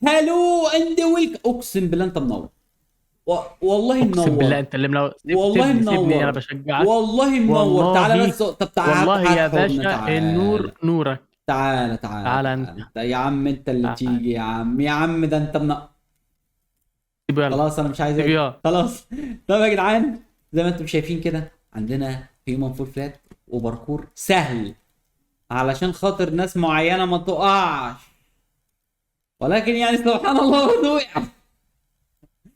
هالو اند ويلك. اقسم بالله انت منور. والله اقسم بالله منور. انت اللي منور. والله سيبني انا منور. بشجعك. والله منور. تعالى والله بس. طب تعال والله تعال يا حضن. باشا النور تعال. نورك. تعال تعال تعال انت. تعال انت يا عم، انت اللي تعال. تيجي يا عم. يا عم ده انت سيبه يلا. خلاص انا مش عايز سيبه اجي يلا. خلاص. طب يا جدعان، زي ما انتم شايفين كده عندنا هيومن فول فلات وباركور سهل علشان خاطر ناس معينه ما تقعش. ولكن يعني سبحان الله برضه وقع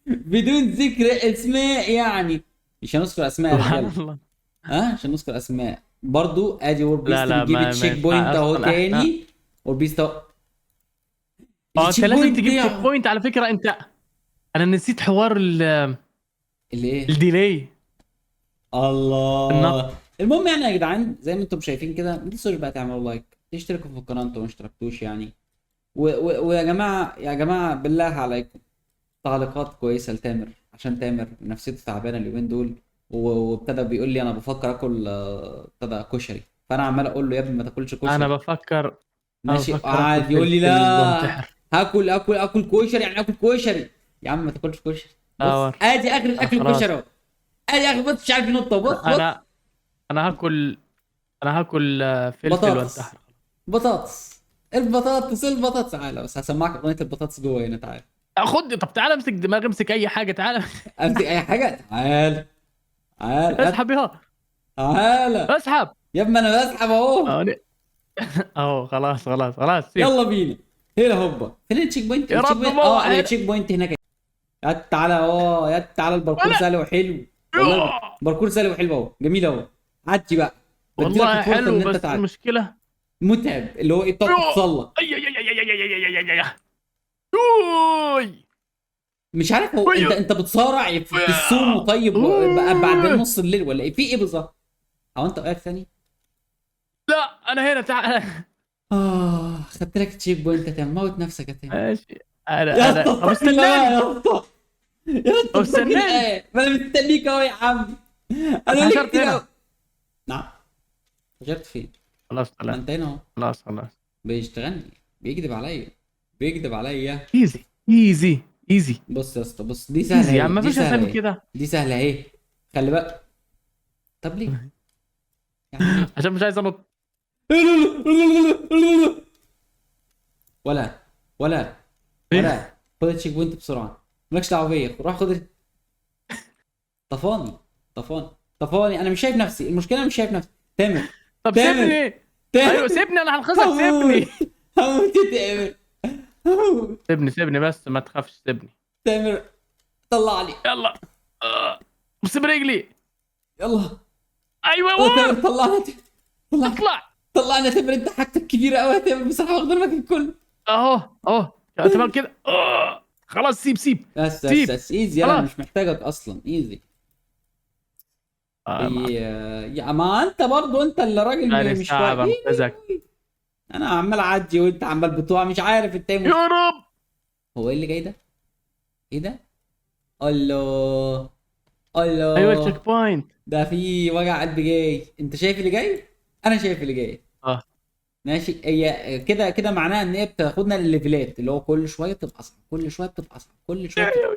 بدون ذكر اسماء يعني. مش هنذكر اسماء يا سبحان رجاله. الله. ها مش هنذكر اسماء برضو. ادي وور لا بيست لا بتجيب ما تشيك ينفع بوينت اهو اصلا احنا. تاني. وور بيست اهو. اه انت التشيك لازم بوينت تجيب دي تشيك بوينت على فكره انت. انا نسيت حوار اللي ايه؟ الديلي. النط. الله. المهم يعني يا جدعان، زي ما انتم شايفين كده، ما تنسوش بقى تعملوا لايك، تشتركوا في القناه انتوا ما اشتركتوش يعني. ويا جماعه يا جماعه بالله عليكم، تعليقات كويسه لتامر، عشان تامر نفسيته تعبانه اليومين دول. وابتدى بيقول لي انا بفكر اكل ابتدى كشري. فانا عمال اقول له يا ابني ما تاكلش انا كشري. بفكر. انا ماشي بفكر اكل قاعد يقول لي فلفل لا. وانتحر. اكل كشري يعني اكل كشري. يا عم ما تاكلش كشري. بص اور. ادي اخر الاكل خلاص. الكشري اهو. ادي اخر. بص مش عارف ينط. بص بص. انا انا هاكل. انا هاكل فلفل بطاطس. وانتحر. بطاطس. البطاطس تعالى بس هسمعك اغنيه البطاطس جوه هنا. تعالى. خد. طب تعالى امسك دماغي، امسك اي حاجه تعالى. امسك اي حاجه. تعال. تعال اسحب يا. تعالى. اسحب. يا ابني انا بسحب اهو. اهو اهو خلاص خلاص خلاص سيب. يلا بينا. هنا هوبا. فين التشيك بوينت؟ يا التشيك رب بوينت ما التشيك بوينت هناك. يا تعالى اهو. يا تعالى الباركور ولا. سهل وحلو. والله الباركور سهل وحلو اهو. جميل اهو. عدي بقى. بدي لك والله الفرصه ان حلو انت بس تعدي. المشكله. متعب اللي هو ايه، بتقعد تتسلق. اي اي اي اي اي اي اي اي اي اي. أوي. مش عارف هو أوي. انت بتصارع في السومو طيب بقى بعد أوي. نص الليل ولا ايه؟ في ايه بالظبط؟ هو انت وقعت ثاني؟ لا انا هنا تعال. خدت لك تشيك بوينت. هتموت نفسك يا تاني. ماشي. يا انا اسطى طب اتق الله استناني. يا اسطى. يا اسطى طب اتق استناني. الله. ما انا مستنيك اهو يا عم. انا لي اتحشرت كتير قوي. هنا. نعم. فجرت فين؟ خلاص ما طلعت. انت هنا اهو. خلاص خلاص. بيشتغلني. بيكذب عليا. بيكذب عليا. ايزي ايزي ايزي. بص يا اسطى بص، دي سهله ايزي يا اهي. عم ما دي فيش سهله اسهل من اهي. كده. دي سهله اهي. خلي بقى. طب ليه؟ يا عم ليه؟ عشان مش عايز انط. ولا ولا ايه. ولا. خد التشيك بوينت بسرعه. مالكش دعوه بيا. روح خد طفاني. طفاني. طفاني. انا مش شايف نفسي. المشكله انا مش شايف نفسي. تامر. طب تامر. سيبني. تامر. ايوه سيبني انا هنقذك هموت. سيبني. هموت يا تامر. هموت. سيبني بس ما تخافش سيبني. تامر. طلع لي. يلا. سيب رجلي. يلا. ايوه يا تامر وور. طلعنا يا تامر. طلعنا. اطلع. طلعنا يا تامر. انت حاجتك كبيره قوي يا تامر بصراحه، واخد المكان كله. اهو اهو. تمام كده خلاص سيب سيب. بس بس سيب. بس ايزي. يلا انا خلاص. مش محتاجك اصلا. ايزي. ما يا ما انت برضو انت اللي بقالي راجل مش ساعة كويس. بنقذك. انا عمال اعدي وانت عمال بتوع. مش عارف انت ايه يا رب. هو ايه اللي جاي ده؟ ايه ده؟ الله. ايوه الله. تشيك بوينت. ده في وجع قلب جاي. انت شايف اللي جاي؟ انا شايف اللي جاي. اه ماشي. هي كده كده معناها ان هي بتاخدنا للليفلات اللي هو كل شويه بتبقى اصعب. كل شويه بتبقى اصعب. كل شويه بتبقى...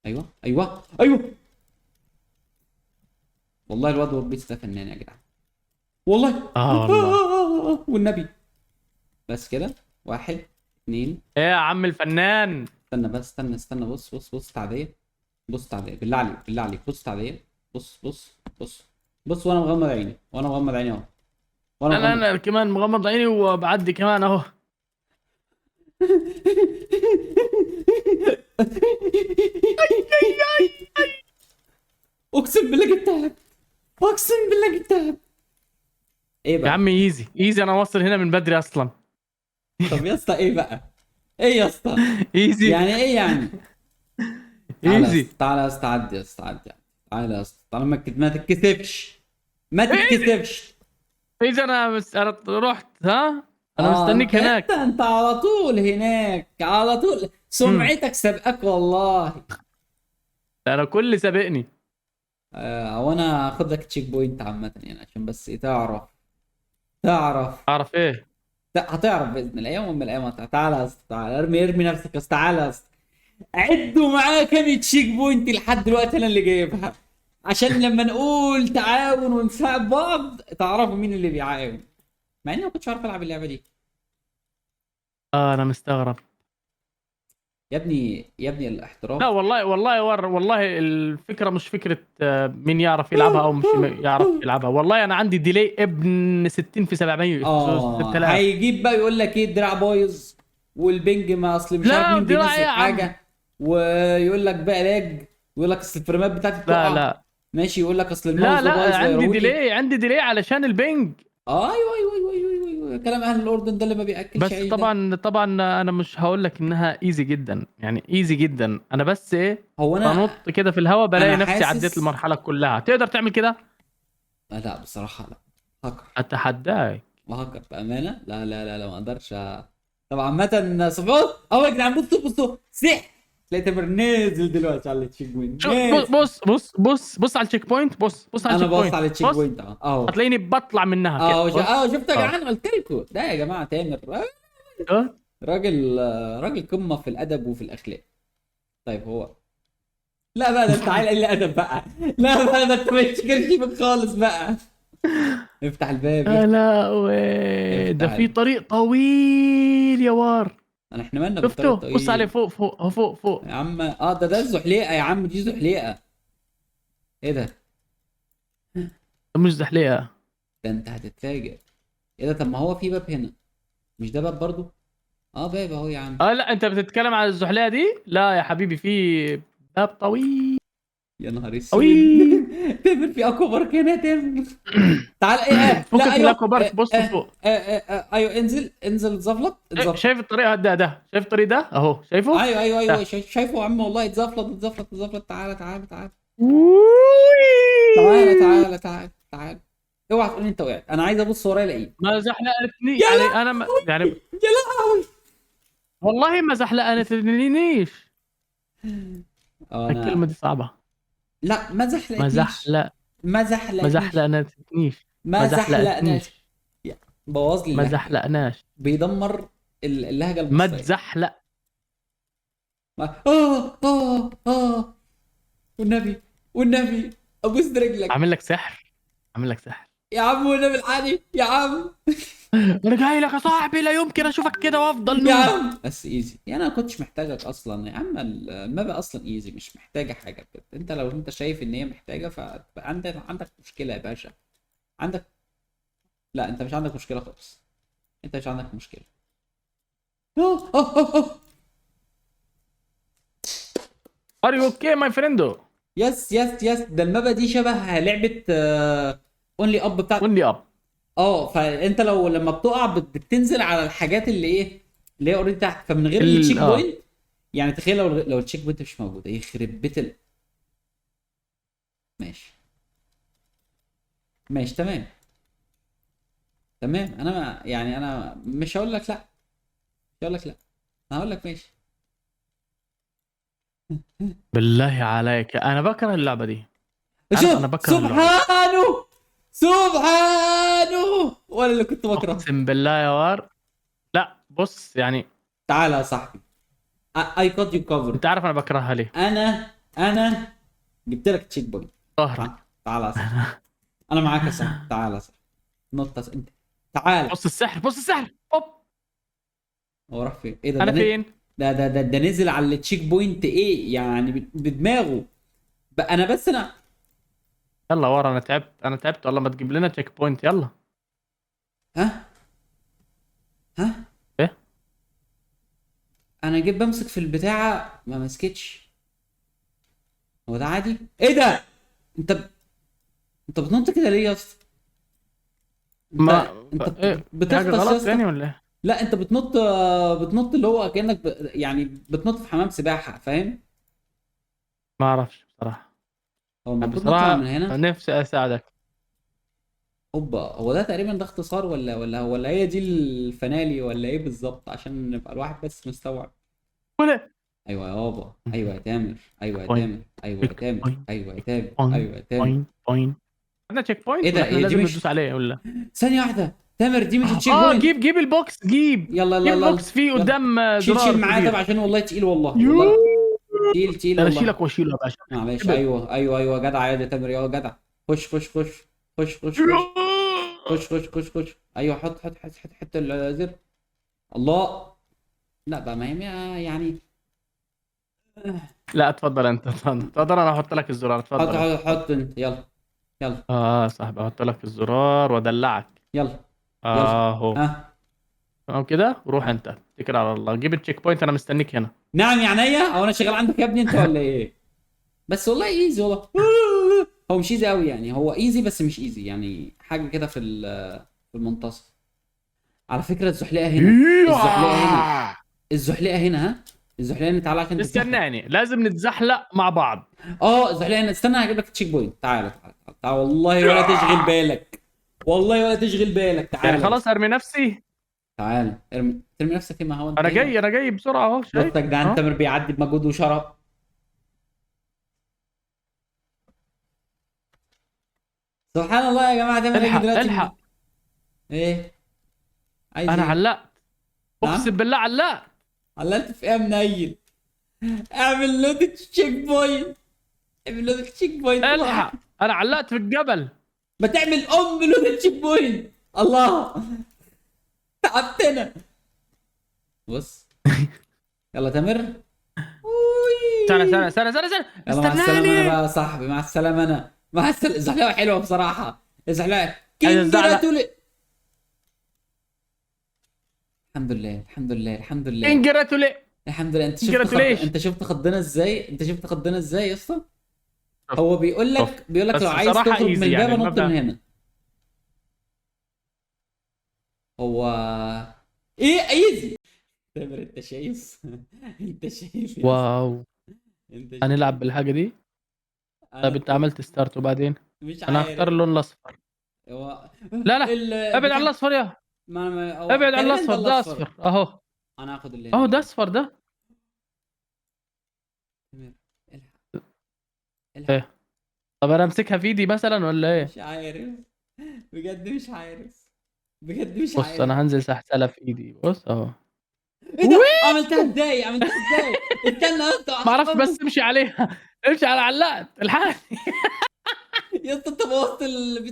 ايوه ايوه ايوه. والله الواد وربيت ده فنان يا جدعان. والله. والله. والنبي. بس كده. واحد. اتنين. ايه يا عم الفنان. استنى بس. استنى. بص تعديه. بص تعديه. بالله عليك بالله عليك. بص تعديه. بص. بص وانا مغمض عيني. وانا مغمض عيني اهو. وانا انا مغمض. انا كمان مغمض عيني وبعدي كمان اهو. اقسم بالله جبتها. اقسم بالله جبتها. ايه يا بقى؟ عم ايزي ايزي انا واصل هنا من بدري اصلا. طب يا اسطى ايه بقى؟ ايه يا اسطى؟ ايزي يعني ايه يعني؟ تعالى يا ايزي. اسطى. تعالى يا اسطى. عدي يا اسطى. عدي. تعالى يا اسطى. تعالى ما تتكسفش. ما ايزي تتكسفش. ايزي انا رحت ها. انا انت مستنيك انت هناك. انت على طول هناك. على طول امم. سمعتك سابقاك والله. انا كل سابقني. وانا هاخد لك تشيك بوينت عامة يعني عشان بس ايه تعرف. تعرف. اعرف ايه. هتعرف باذن الله يوم من الايام. تعالى يا اسطى، تعالى ارمي نفسك يا اسطى، تعالى يا اسطى. عدوا معايا كام تشيك بوينت لحد دلوقتي انا اللي جايبها، عشان لما نقول تعاون ونساعد بعض تعرفوا مين اللي بيعاون، مع اني ما كنتش عارف العب اللعبه دي. انا مستغرب. يا ابني يا ابني الاحتراف. لا والله والله والله الفكره مش فكره مين يعرف يلعبها او مش يعرف يلعبها. والله انا عندي ديلي ابن 60 في 700 6000. هيجيب بقى يقول لك ايه الدراع بايظ، والبنج ما اصل مش عارف لا مين دراع ايه بينزل يا عم؟ حاجه، ويقول لك بقى لاج، ويقول لك اصل الفريمات بتاعتي لا بتقع. لا ماشي، يقول لك اصل الماوس لا ده بايظ لا عندي غيرهولي. ديلي، عندي ديلي علشان البنج. ايوه ايوه ايوه ايوه ايوه ايوه، كلام اهل الاردن ده اللي ما بياكلش بس عيش ده. طبعا انا مش هقول لك انها ايزي جدا، يعني ايزي جدا. انا بس ايه، هو انا بنط كده في الهواء انا بلاقي نفسي عديت حاسس. المرحله كلها. تقدر تعمل كده؟ لا بصراحه لا. هاكر. اتحداك. هاكر بامانه، لا لا لا لا، ما اقدرش طبعا عامه صفوت اهو يا جدعان، بصوا بصوا سح. تلاقي تامر نازل دلوقتي على التشيك بوينت شو نازل. بص على التشيك بوينت. بص على انا التشيك باص بوينت. على التشيك بص بوينت اهو. هتلاقيني بطلع منها كده. بص شفت يا جدعان، قلت لكم ده يا جماعه تامر أه؟ راجل راجل قمه في الادب وفي الاخلاق. طيب هو، لا بقى ده انت عيل قليل ادب بقى. لا بقى ده انت مش كرشيمك خالص بقى. افتح الباب يا لهوي، ده افتح في طريق طويل يا وار. احنا مالنا بالطريق شفته؟ بص عليه الطويل. فوق فوق هو فوق فوق. يا عم ده الزحليقه يا عم، دي زحليقه. ايه ده؟ ده مش زحليقه. ده انت هتتفاجئ. ايه ده؟ طب ما هو في باب هنا، مش ده باب برضو؟ باب اهو يا عم. اه لا انت بتتكلم على الزحليقه دي؟ لا يا حبيبي، في باب طويل يا نهار اسود. طويل. تامر في اكوا بارك هنا يا تامر. تعال لا فكك من ايوه الاكوا بارك، بص فوق. ايوه انزل انزل اتزفلط اتزفلط. شايف الطريق ده شايف الطريق ده اهو، شايفه ايوه ايوه ايوه، ده. شايفه يا عم والله، اتزفلط اتزفلط اتزفلط. تعالى تعالى تعالى تعالى ووي. تعالى تعالى تعالى. اوعى تقول لي انت وقعت، انا عايز ابص ورايا الاقيه. ما زحلقتني يا يعني انا ما لهوي يعني يا لهوي. والله ما زحلقتنيش. الكلمه انا دي صعبه. لا ما ما زحلقتنيش. زحلق ما ما زحلقتنيش. زحلقتنيش ما ما زحلقناش. زحلقتنيش بوظ لي ما اللهجه، زحلقناش. بيدمر اللهجه ما المصريه. تزحلق. والنبي والنبي ابوس رجلك. عامل لك سحر، عامل لك سحر. يا عم والنبي الحالي يا عم. انا جاي لك يا صاحبي، لا يمكن اشوفك كده وافضل يا نوب. عم بس ايزي يعني، انا ما كنتش محتاجك اصلا يا عم. المابا اصلا ايزي، مش محتاجه حاجه بجد. انت لو انت شايف ان هي محتاجه عندك مشكله يا باشا. عندك. لا انت مش عندك مشكله خالص، انت مش عندك مشكله. ار يو اوكي ماي فريندو؟ يس يس يس، ده المابا دي شبه لعبه اونلي اب بتاعت. اونلي اب. فانت لما بتقع بتنزل على الحاجات اللي ايه، اللي هي اوريدي تحت، فمن غير التشيك بوينت. يعني تخيل لو التشيك بوينت مش موجوده، يخرب بيت ماشي. ماشي تمام. تمام انا يعني انا مش هقول لك لا، مش هقول لك لا، انا هقول لك ماشي. بالله عليك انا بكره اللعبه دي. عارف شوف انا بكره اللعبه دي. سبحانه سبحانه، ولا اللي كنت بكره. اقسم بالله يا وار. لا بص يعني، تعالى يا صاحبي. I got you covered. انت عارف انا بكرهها ليه؟ انا جبت لك تشيك بوينت. ظهرك. تعالى يا صاحبي، انا معاك يا صاحبي. تعالى يا صاحبي، انت تعالى. بص السحر، بص السحر. اوب. هو راح فين؟ ايه ده؟ انا فين؟ ده نزل على التشيك بوينت ايه يعني بدماغه. انا بس انا. يلا ورا، انا تعبت انا تعبت والله. ما تجيب لنا تشيك بوينت يلا. ها ها ايه؟ انا جيت بمسك في البتاعه ما مسكتش. هو ده عادي؟ ايه ده؟ انت انت بتنط كده ليه يا اسطى؟ انت ايه؟ في حاجه بتغطس يا غلط يعني اسطى. ولا ايه؟ لا انت بتنط اللي هو كانك يعني بتنط في حمام سباحه، فاهم؟ ما اعرفش بصراحه. هو المفروض نطلع من بصراحه هنا. نفسي اساعدك. اوبا، هو ده تقريبا ده اختصار ولا هي دي الفنالي ولا ايه بالظبط، عشان نبقى الواحد بس مستوعب. ولا ايوه يا بابا، ايوه يا تامر، ايوه يا بوينت. تامر، ايوه يا تشيك تامر، بوينت. ايوه يا تشيك تامر، بوينت. ايوه يا تامر. بوينت. عندنا تشيك ايه بوينت ده؟ ولا احنا ايه دي؟ لازم مش ندوس عليه ولا؟ ثانيه واحده. تامر دي مش تشيك بوينت. جيب البوكس، جيب يلا يلا جيب يلا البوكس فيه يلا. قدام شيل زرار معايا طب كبير. عشان والله تقيل والله يو والله. تقيل تقيل انا والله. اشيلك واشيله يا باشا. معلش ابعد. ايوه ايوه ايوه جدع يا تامر يا جدع. خش خش خش خش خش خش خش خش خش خش. ايوه حط الزر. الله. لا بقى ما هي يعني. لا اتفضل انت، اتفضل انا احط لك الزرار، حط اتفضل انت حط اتفضل. حط انت يلا. يلا صاحبي احط لك الزرار وادلعك. يلا يلا. اهو. ها. تمام كده، روح ها. انت اتكل على الله، جيب التشيك بوينت، انا مستنيك هنا. نعم يا عينيا، هو انا شغال عندك يا ابني انت ولا ايه؟ بس والله ايزي والله. هو مش ايزي قوي يعني، هو ايزي بس مش ايزي يعني، حاجه كده في المنتصف. على فكره الزحلقه هنا. الزحلقه هنا. إيوه. الزحلقه هنا ها. الزحلقه هنا تعالى عشان تتزحلق. استناني، لازم نتزحلق مع بعض. اه الزحلقه هنا، استنى هجيب لك تشيك بوينت. تعالى تعالى تعالى تعالى. والله ولا تشغل بالك. والله ولا تشغل بالك. يعني تعالى بس. خلاص ارمي نفسي. تعالى ترمي نفسك فين؟ ما هو انت انا هنا. جاي انا جاي بسرعه اهو، شايف بص يا جدعان اهو. تامر بيعدي بمجهود وشرف. سبحان الله يا جماعه، تامر هيجي الحق دلوقتي الحق. ايه؟ عايز انا ايه؟ علقت، اقسم نعم. بالله علقت. علقت في ايه يا منيل؟ اعمل لود تشيك بوينت. اعمل لود تشيك بوينت الحق، واحد. انا علقت في الجبل. ما تعمل لود تشيك بوينت. الله. تعبتنا. بص. يلا تامر. سنه أوي. سنه سنه سنه سنه، يلا مع السلامة أنا بقى استناني. يا صاحبي، مع السلامة أنا. مع السلامة. الزحلقة حلوة بصراحة. الزحلقة عايز اتزحلق. كينجراتولي. الحمد لله الحمد لله الحمد لله. انجراتولي. الحمد لله. انجراتوليش. أنت شفت خضنا إزاي؟ أنت شفت خضنا إزاي يا اسطى؟ هو شوف، بيقول لك بس لو عايز بصراحه تخرج من ايزي الباب يعني نط من المبدا. هنا. هو إيه ايزي. تامر أنت شايف؟ أنت شايف يا اسطى؟ واو. أنت هنلعب شايف؟ بالحاجه دي. أنا طيب انت عملت ستارت وبعدين؟ مش انا هختار عارف. اللون الاصفر. هو لا لا، ابعد عن بتاع. الاصفر يا، هو ابعد عن تقريبا ده الاصفر، ده الأصفر. اصفر اهو. أنا هاخد اللي هنا اهو ده بقى. اصفر ده. تمام. الحق. الحق. ايه؟ طب انا امسكها في ايدي مثلا ولا ايه؟ مش عارف. بجد مش عارف. بجد مش بص عارف. انا هنزل سحسلة في ايدي، بص اهو. ايه ده؟ وي! عملتها ازاي؟ عملتها ازاي؟ استنى يا اسطى ما اعرفش، بس امشي عليها. امشي على علقت الحقني. يا اسطى انت بوظت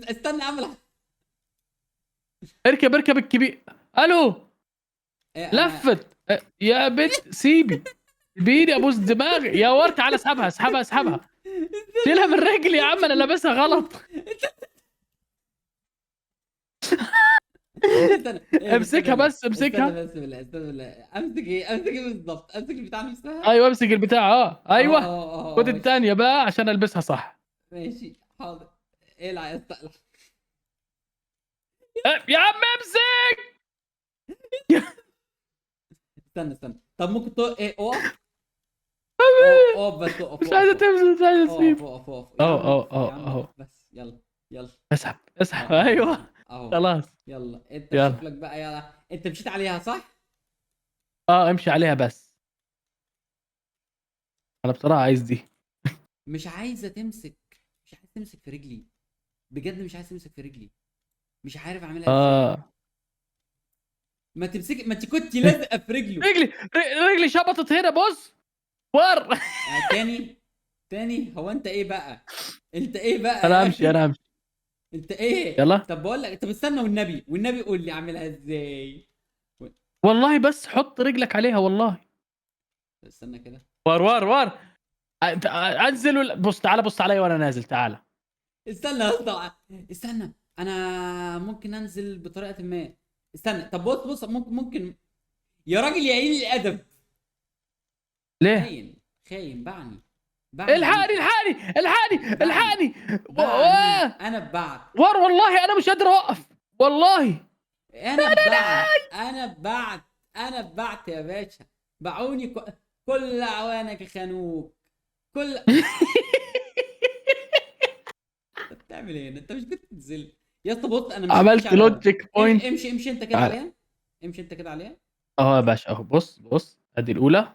استنى اعمل. اركب اركب الكبير. الو. إيه انا. لفت. يا بنت سيبي. بايدي ابوس دماغي يا ورد، تعالى اسحبها اسحبها اسحبها. شيلها من رجلي يا عم، انا لابسها غلط. استنى ايه ده؟ استنى امسكها بالله. بس استنى امسكها. بس بالله. استنى بالله. امسك ايه بالظبط؟ امسك البتاع نفسها. ايوه امسك البتاع، اه ايوه. اه خد ماشي. التانية بقى عشان البسها صح. ماشي حاضر. العب يا اسطى. يا عم امسك. استنى طب ممكن ايه اقف. اقف بس اقف مش عايزه اقف. تمسك، مش عايزه اقف تسيب. اقف اقف يا اهو عم اهو اقف اهو يا عم اهو. اقف بس يلا. يلا. اسحب اسحب، اهو ايوه. اهو. خلاص. يلا انت شوف يلا. لك بقى. يلا انت مشيت عليها صح؟ امشي عليها بس. انا بصراحه عايز دي. مش عايزه تمسك. مش عايز تمسك في رجلي. بجد مش عايز تمسك في رجلي. مش عارف اعملها ازاي. اه. ما تمسك، ما انت كنت لازقه في رجله. رجلي، رجلي شبطت هنا، بص. ور. تاني. تاني. هو انت ايه بقى؟ انت ايه بقى انا يا همشي اخي؟ انا همشي. انت ايه؟ يلا. طب بقول لك، طب استنى والنبي، والنبي قول لي اعملها ازاي. والله بس حط رجلك عليها والله. استنى كده. ور ور ور. انزل بص تعالى، بص عليا وانا نازل، تعالى. استنى يا اسطى. استنى. انا ممكن انزل بطريقه ما. استنى طب بص ممكن. يا راجل يا قليل الادب. ليه؟ خاين. خاين بعني. الحقني بعني. الحقني الحقني بعني. الحقني. بعني انا ببعت. ور والله انا مش قادر اوقف. والله. انا ببعت. انا ببعت. انا ببعت يا باشا. باعوني كل اعوانك خانوك. كل. انت بتعمل ايه؟ انت مش كنت تنزل. يا اسطى بص انا مش همشي عملت على لود الهوا. تشيك بوينت. امشي انت كده تعالى عليها. امشي انت كده عليها. اهو يا باشا، اهو بص بص، ادي الاولى.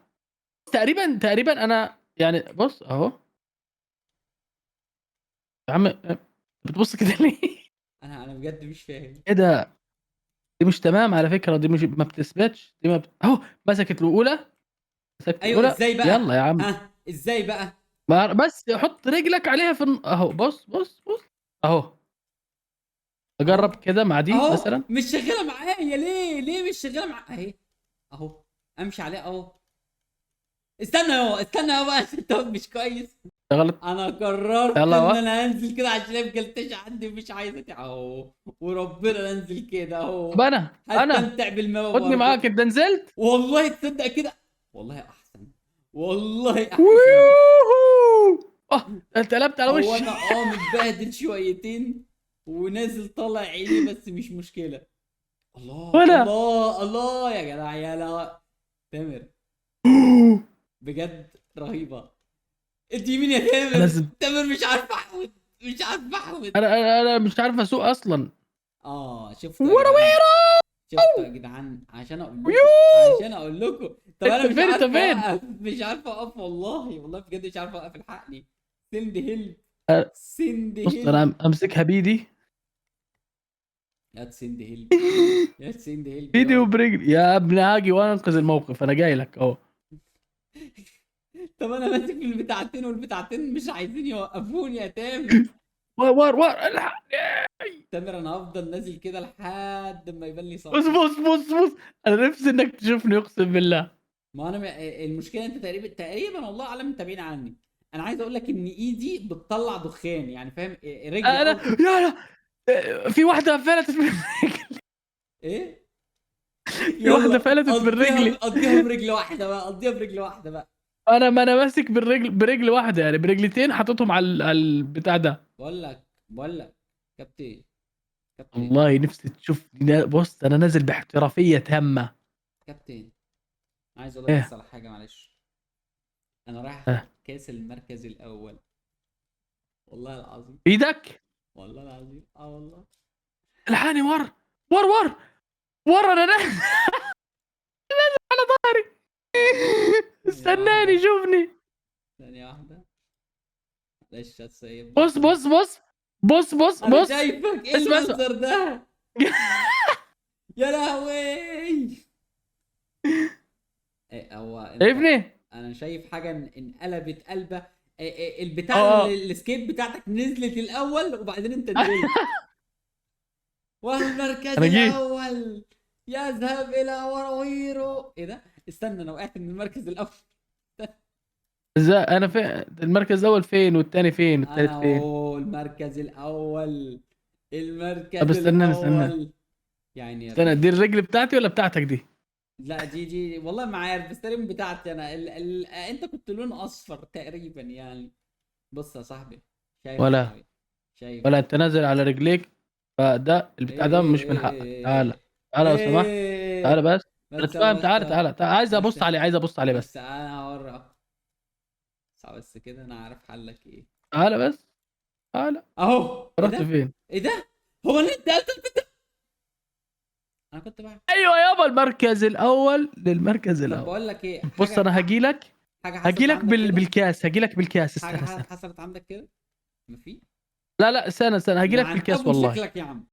تقريبا انا يعني، بص اهو. يا عم بتبص كده ليه؟ انا بجد مش فاهم. ايه ده؟ دي مش تمام على فكره، دي مش ما بتثبتش، دي ما اهو مسكت الاولى، مسكت ايوه الاولى. ازاي بقى؟ يلا يا عم، ها ازاي بقى؟ بس حط رجلك عليها اهو، بص بص بص اهو. اجرب اهو كده مع دي اهو مثلا. مش شغاله معايا ليه مش شغاله معايا اهي. اهو امشي عليه اهو. استنى بقى عشان انت مش كويس. اشتغلت. انا قررت يلا ان بقى. انا انزل كده عشان يبقى التش عندي مش عايزه اهو. وربنا انزل كده طب اهو. انا هستمتع بالماء خدني معاك، برضه. انت نزلت. والله تصدق كده. والله احسن. والله احسن. ويوهو. انت قلبت على هو وشي. انا متبهدل شويتين ونازل طالع عيني بس مش مشكله. الله وانا الله الله يا جدع يا لا. تامر بجد رهيبه. انت مين يا انا تامر؟ زب... تامر مش عارف احمد. مش عارف احمد. انا مش عارف اسوق اصلا. شفتوا يا جدعان. ورويرو. شفتوا يا جدعان عشان اقول لكم. يو. عشان اقول لكم. طب انت انا مش فين، انت عارف فين؟ اوقف. مش عارف اوقف والله بجد مش عارف اوقف. الحقني. سند هيلب. سند بص انا هيلب. امسكها بايدي. يا تسند هيلب. يا تسند هيلب بايدي يا. وبرجلي يا ابني، هاجي وانقذ الموقف، انا جاي لك اهو. طب انا ماسك في البتاعتين والبتاعتين مش عايزين يوقفوني يا تامر. ور الحق. تامر انا هفضل نازل كده لحد ما يبان لي بص صف. بص بص بص، انا نفسي انك تشوفني اقسم بالله. ما انا المشكله انت تقريبا والله اعلم متابعين عني. انا عايز اقول لك ان ايدي بتطلع دخان يعني فاهم رجلي انا يا في واحده فلتت من ايه. في واحده يلا فلتت من قضيها رجلي. قضيها برجل واحده بقى. قضيها برجل واحده بقى. ما انا ماسك برجل واحده، يعني برجلتين حاططهم على البتاع ده. بقول لك كابتن. كابتن. والله نفسي تشوف. بص انا نازل باحترافيه تامه. كابتن. عايز اقول لك بس ايه. على حاجه معلش. انا رايح اخد اه. كاس المركز الاول. والله العظيم. ايدك. والله العظيم والله. الحقني ور انا نازل على ظهري. ثانيه استناني واحده. شوفني. ثانيه واحده. معلش هتسيبني بص عشان. بص بص بص بص انا بص. شايفك ايه اسمع اسمع. المنظر ده. يا لهوي. هو انت. شايفني. انا شايف حاجه انقلبت قلبه. البتاع اه. السكيب بتاعتك نزلت الاول وبعدين انت نزلت. والمركز انا جيت. الاول. يذهب الى ورويرو. ايه ده؟ استنى انا وقعت من المركز الاول. ازاي انا في المركز الاول فين، والتاني فين، والتالت انا فين؟ هو المركز الاول. طب المركز استنى. الاول. يعني يا استنى، ابني. دي الرجل بتاعتي ولا بتاعتك دي؟ لا دي والله ما عارف بس تقريبا بتاعتي انا انت كنت لون اصفر تقريبا يعني. بص يا صاحبي. شايف ولا انا. شايف. ولا انت نازل على رجليك؟ فده البتاع ده مش من حقك. تعالى ايه. تعالى لو سمحت. تعالى ايه. بس. انا بس اتفاهم، بس تعالى عايز بس ابص عليه، عايز ابص عليه بس. بس انا هوريك. بس كده انا عارف حلك ايه. تعالى بس. تعالى. اهو ايه رحت ده. فين؟ ايه ده. هو اللي انت قلت. انا كنت بقى. ايوه يابا، المركز الاول للمركز طب الاول. بقول لك ايه بص حاجه انا هجيلك. حاجه حصلت عندك كده. بالكاس، هجيلك بالكاس. حاجه استنى. حصلت عندك كده. ما في. لا استنى يا هجيلك عن بالكاس ابو والله. شكلك يا عم.